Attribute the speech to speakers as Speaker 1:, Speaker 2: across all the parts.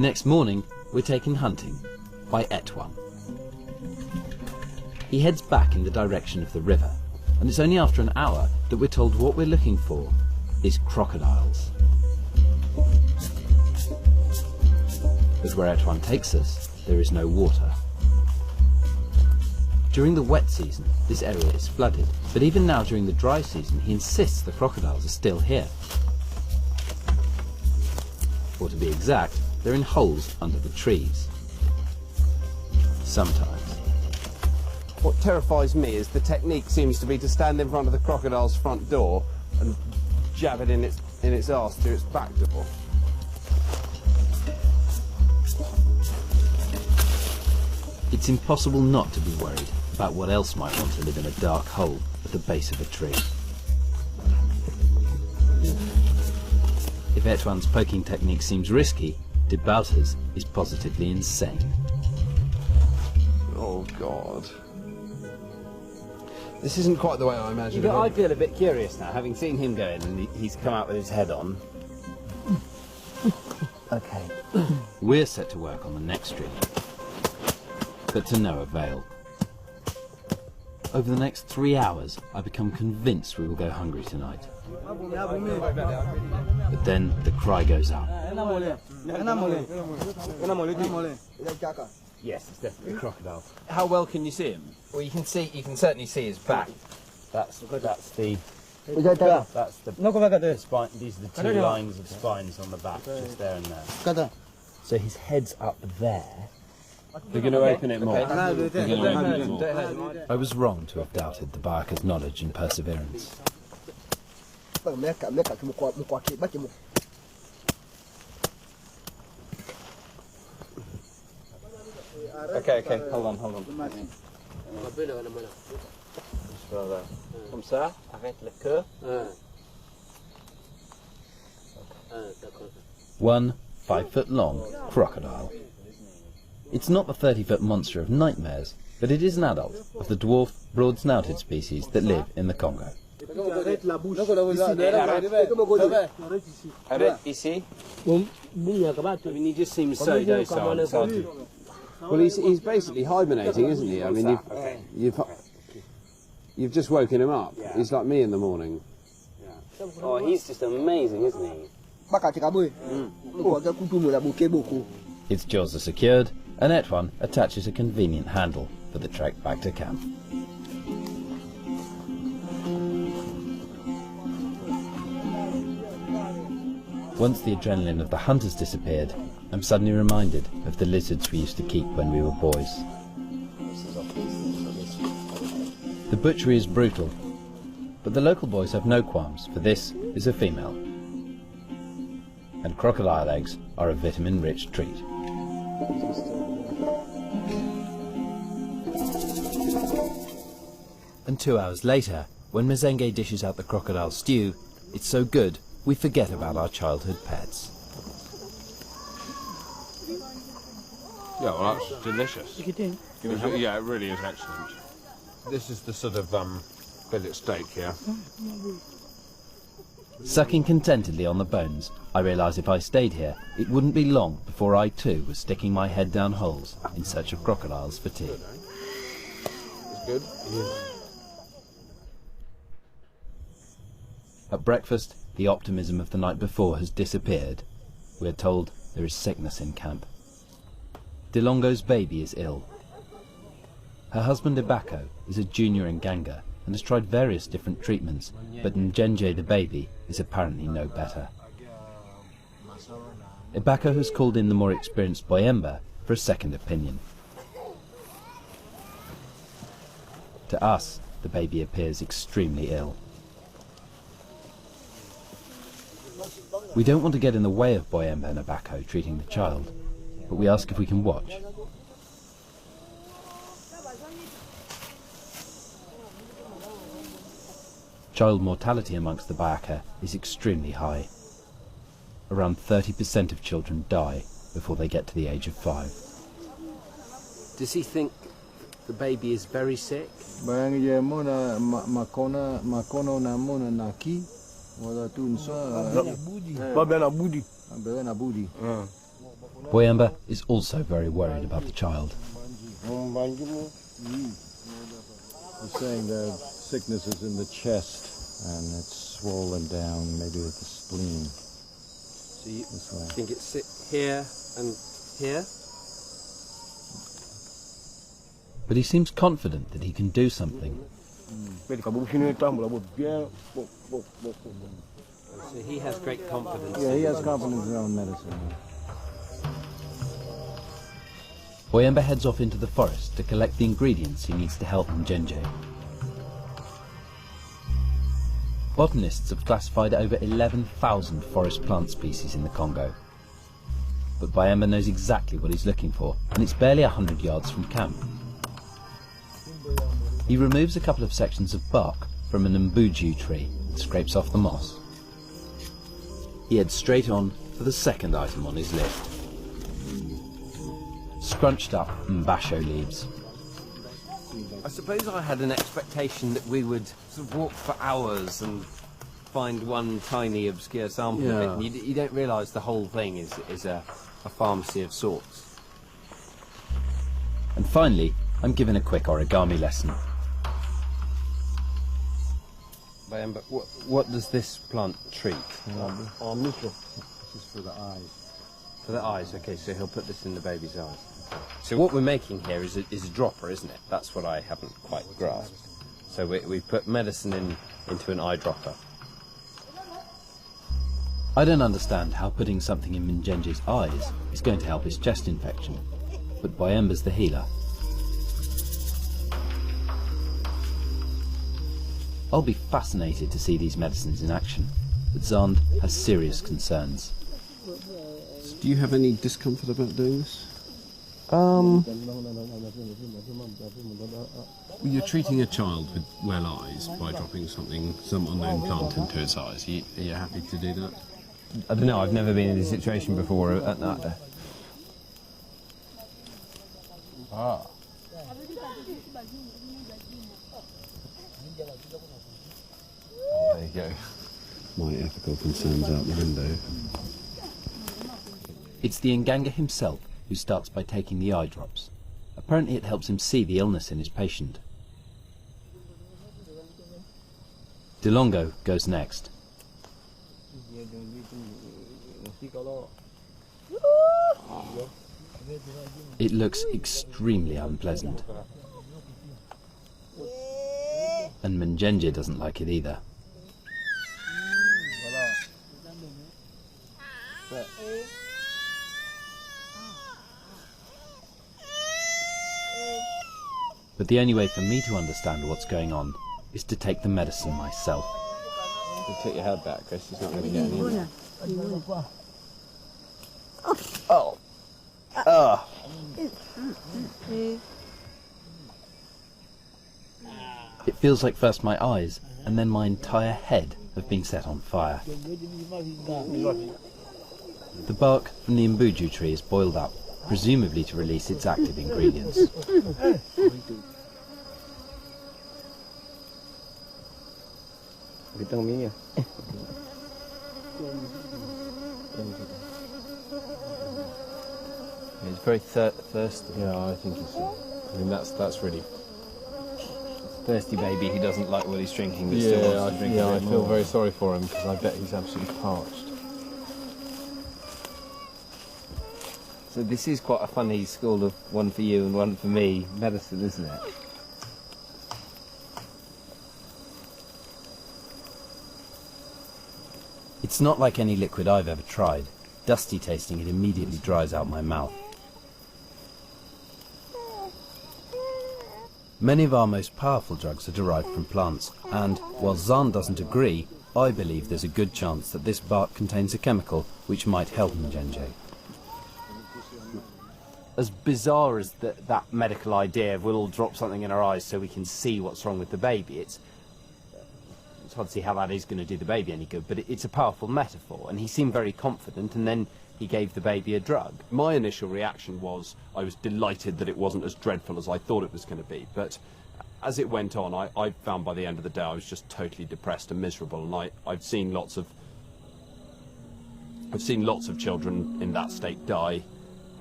Speaker 1: Next morning, we're taken hunting by Etwan. He heads back in the direction of the river, and it's only after an hour that we're told what we're looking for is crocodiles. But where Etwan takes us, there is no water. During the wet season, this area is flooded, but even now during the dry season, he insists the crocodiles are still here. Or to be exact, they're in holes under the trees. Sometimes.
Speaker 2: What terrifies me is the technique seems to be to stand in front of the crocodile's front door and jab it in its arse through its back door.
Speaker 1: It's impossible not to be worried about what else might want to live in a dark hole at the base of a tree. If Etwan's poking technique seems risky, de Bouter's is positively insane.
Speaker 2: Oh, God. This isn't quite the way I imagined it.
Speaker 3: I feel a bit curious now, having seen him go in and he's come out with his head on. Okay.
Speaker 1: We're set to work on the next tree, but to no avail. Over the next 3 hours, I become convinced we will go hungry tonight. But then the cry goes out.
Speaker 3: Yes, it's definitely a crocodile.
Speaker 2: How well can you see him?
Speaker 3: Well, you can certainly see his back. That's the spine. These are the two lines of spines on the back, just there and there. So his head's up there.
Speaker 2: We're going to open it more.
Speaker 1: I was wrong to have doubted the Bayaka's knowledge and perseverance.
Speaker 2: Okay, hold on. Comme ça, arrête le queue.
Speaker 1: One 5-foot-long crocodile. It's not the 30-foot monster of nightmares, but it is an adult of the dwarf, broad-snouted species that live in the Congo.
Speaker 2: Arrête ici. I mean, he just seems so docile. Well, he's basically hibernating, isn't he? I mean, you've just woken him up. Yeah. He's like me in the morning.
Speaker 3: Yeah. Oh, he's just amazing, isn't he?
Speaker 1: Its jaws are secured, and Etwan attaches a convenient handle for the trek back to camp. Once the adrenaline of the hunt has disappeared, I'm suddenly reminded of the lizards we used to keep when we were boys. The butchery is brutal, but the local boys have no qualms, for this is a female. And crocodile eggs are a vitamin-rich treat. And 2 hours later, when Mzenge dishes out the crocodile stew, it's so good we forget about our childhood pets.
Speaker 4: Yeah, well, that's delicious. Yeah, it really is excellent. This is the sort of fillet steak here.
Speaker 1: Sucking contentedly on the bones, I realise if I stayed here, it wouldn't be long before I too was sticking my head down holes in search of crocodiles for tea.
Speaker 4: It's good. Yeah.
Speaker 1: At breakfast, the optimism of the night before has disappeared. We are told there is sickness in camp. Delongo's baby is ill. Her husband Ebako is a junior in nganga and has tried various different treatments, but Njenje the baby is apparently no better. Ebako has called in the more experienced Boyemba for a second opinion. To us, the baby appears extremely ill. We don't want to get in the way of Boyemba and Ebako treating the child, but we ask if we can watch. Child mortality amongst the Bayaka is extremely high. Around 30% of children die before they get to the age of 5.
Speaker 2: Does he think the baby is very sick?
Speaker 1: Boyamba is also very worried about the child.
Speaker 5: He's saying the sickness is in the chest and it's swollen down, maybe with the spleen.
Speaker 2: So you think it's here and here?
Speaker 1: But he seems confident that he can do something.
Speaker 2: So he has great confidence.
Speaker 5: Yeah, he has confidence in his own medicine.
Speaker 1: Boyamba heads off into the forest to collect the ingredients he needs to help Ngenge. Botanists have classified over 11,000 forest plant species in the Congo. But Boyamba knows exactly what he's looking for, and it's barely 100 yards from camp. He removes a couple of sections of bark from an mbuju tree and scrapes off the moss. He heads straight on for the second item on his list. Scrunched up mbasho leaves.
Speaker 2: I suppose I had an expectation that we would sort of walk for hours and find one tiny obscure sample of it. And you don't realise the whole thing is a pharmacy of sorts.
Speaker 1: And finally, I'm given a quick origami lesson.
Speaker 2: But what does this plant treat?
Speaker 5: This is for the eyes.
Speaker 2: For the eyes, okay, so he'll put this in the baby's eyes. So what we're making here is a dropper, isn't it? That's what I haven't quite grasped. So we put medicine into an eyedropper.
Speaker 1: I don't understand how putting something in Ngenge's eyes is going to help his chest infection, but Boyamba's the healer. I'll be fascinated to see these medicines in action, but Xand has serious concerns.
Speaker 2: Do you have any discomfort about doing this?
Speaker 4: You're treating a child with well eyes by dropping some unknown plant into its eyes. Are you happy to do that?
Speaker 2: I don't know, I've never been in this situation before.
Speaker 4: There you go.
Speaker 2: My ethical concerns out the window.
Speaker 1: It's the nganga himself who starts by taking the eye drops. Apparently it helps him see the illness in his patient. DeLongo goes next. It looks extremely unpleasant. And Ngenge doesn't like it either. But the only way for me to understand what's going on is to take the medicine myself.
Speaker 2: You take your head back, Chris. He's not going to get any in there.
Speaker 1: It feels like first my eyes and then my entire head have been set on fire. The bark from the mbuju tree is boiled up, presumably to release its active ingredients.
Speaker 2: He's very thirsty.
Speaker 4: Yeah, I think it's. I mean, that's really.
Speaker 2: Thirsty baby, he doesn't like what he's drinking, but
Speaker 4: Yeah,
Speaker 2: still wants to drink a
Speaker 4: I
Speaker 2: bit
Speaker 4: feel
Speaker 2: more.
Speaker 4: very sorry for him because I bet he's absolutely parched.
Speaker 2: So this is quite a funny school of one for you and one for me medicine, isn't it?
Speaker 1: It's not like any liquid I've ever tried. Dusty tasting, it immediately dries out my mouth. Many of our most powerful drugs are derived from plants, and while Xand doesn't agree, I believe there's a good chance that this bark contains a chemical which might help Ngenge.
Speaker 2: As bizarre as that medical idea of we'll all drop something in our eyes so we can see what's wrong with the baby, it's hard to see how that is going to do the baby any good, but it's a powerful metaphor, and he seemed very confident, and then he gave the baby a drug. My initial reaction was I was delighted that it wasn't as dreadful as I thought it was going to be, but as it went on, I found by the end of the day I was just totally depressed and miserable, and I've seen lots of children in that state die,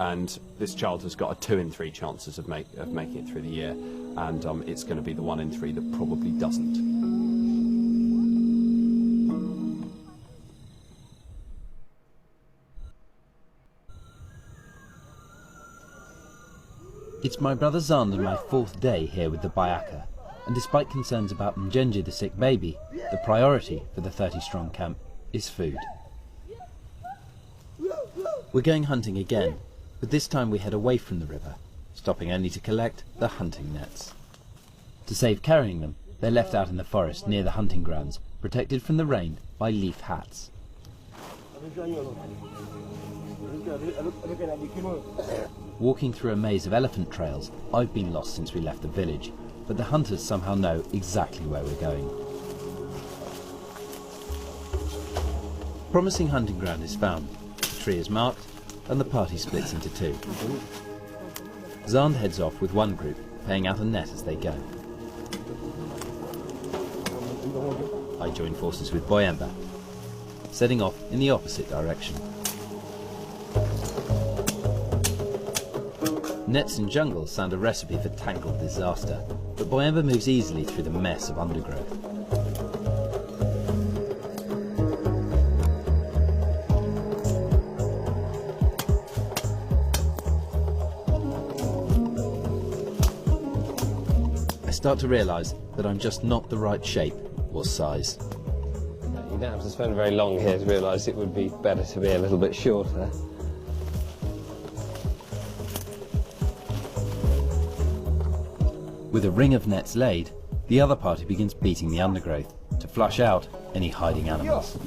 Speaker 2: and this child has got a 2 in 3 chances of making it through the year, and it's going to be the 1 in 3 that probably doesn't.
Speaker 1: It's my brother Xand and my 4th day here with the Bayaka, and despite concerns about Mjenje, the sick baby, the priority for the 30-strong camp is food. We're going hunting again, but this time we head away from the river, stopping only to collect the hunting nets. To save carrying them, they're left out in the forest near the hunting grounds, protected from the rain by leaf hats. Walking through a maze of elephant trails, I've been lost since we left the village, but the hunters somehow know exactly where we're going. Promising hunting ground is found, the tree is marked, and the party splits into 2. Xand heads off with one group, paying out a net as they go. I join forces with Bayaka, setting off in the opposite direction. Nets and jungle sound a recipe for tangled disaster, but Bayaka moves easily through the mess of undergrowth. I start to realise that I'm just not the right shape or size.
Speaker 6: You don't have to spend very long here to realise it would be better to be a little bit shorter.
Speaker 1: With a ring of nets laid, the other party begins beating the undergrowth to flush out any hiding animals.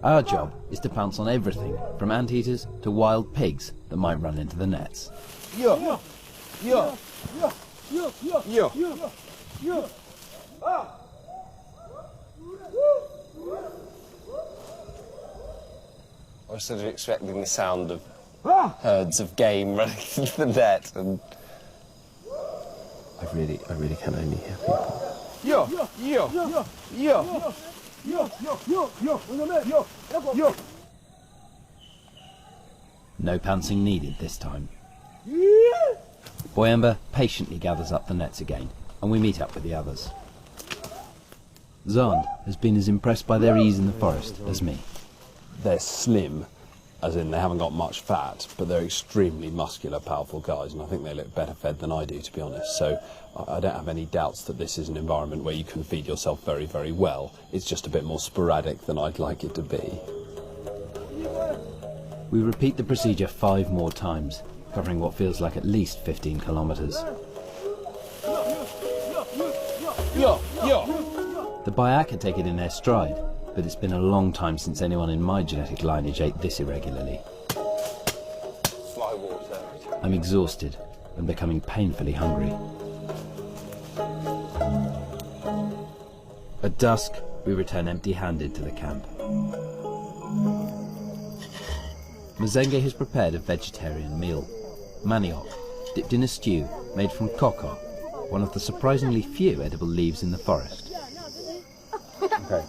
Speaker 1: Our job is to pounce on everything, from anteaters to wild pigs that might run into the nets.
Speaker 6: I was sort of expecting the sound of herds of game running into the net, and I really can only hear people.
Speaker 1: No pouncing needed this time. Bayaka patiently gathers up the nets again, and we meet up with the others. Xand has been as impressed by their ease in the forest as me.
Speaker 7: They're slim, as in they haven't got much fat, but they're extremely muscular, powerful guys, and I think they look better fed than I do, to be honest. So I don't have any doubts that this is an environment where you can feed yourself very, very well. It's just a bit more sporadic than I'd like it to be.
Speaker 1: We repeat the procedure 5 more times, covering what feels like at least 15 kilometers. The Bayaka take it in their stride, but it's been a long time since anyone in my genetic lineage ate this irregularly. I'm exhausted and becoming painfully hungry. At dusk, we return empty-handed to the camp. Mzengue has prepared a vegetarian meal. Manioc, dipped in a stew made from koko, one of the surprisingly few edible leaves in the forest.
Speaker 7: Okay.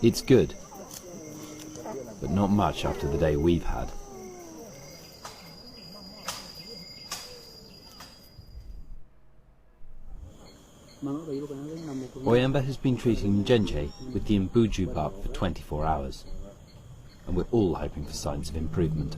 Speaker 1: It's good, but not much after the day we've had. Bayaka has been treating Mjenje with the imbuju bark for 24 hours, and we're all hoping for signs of improvement.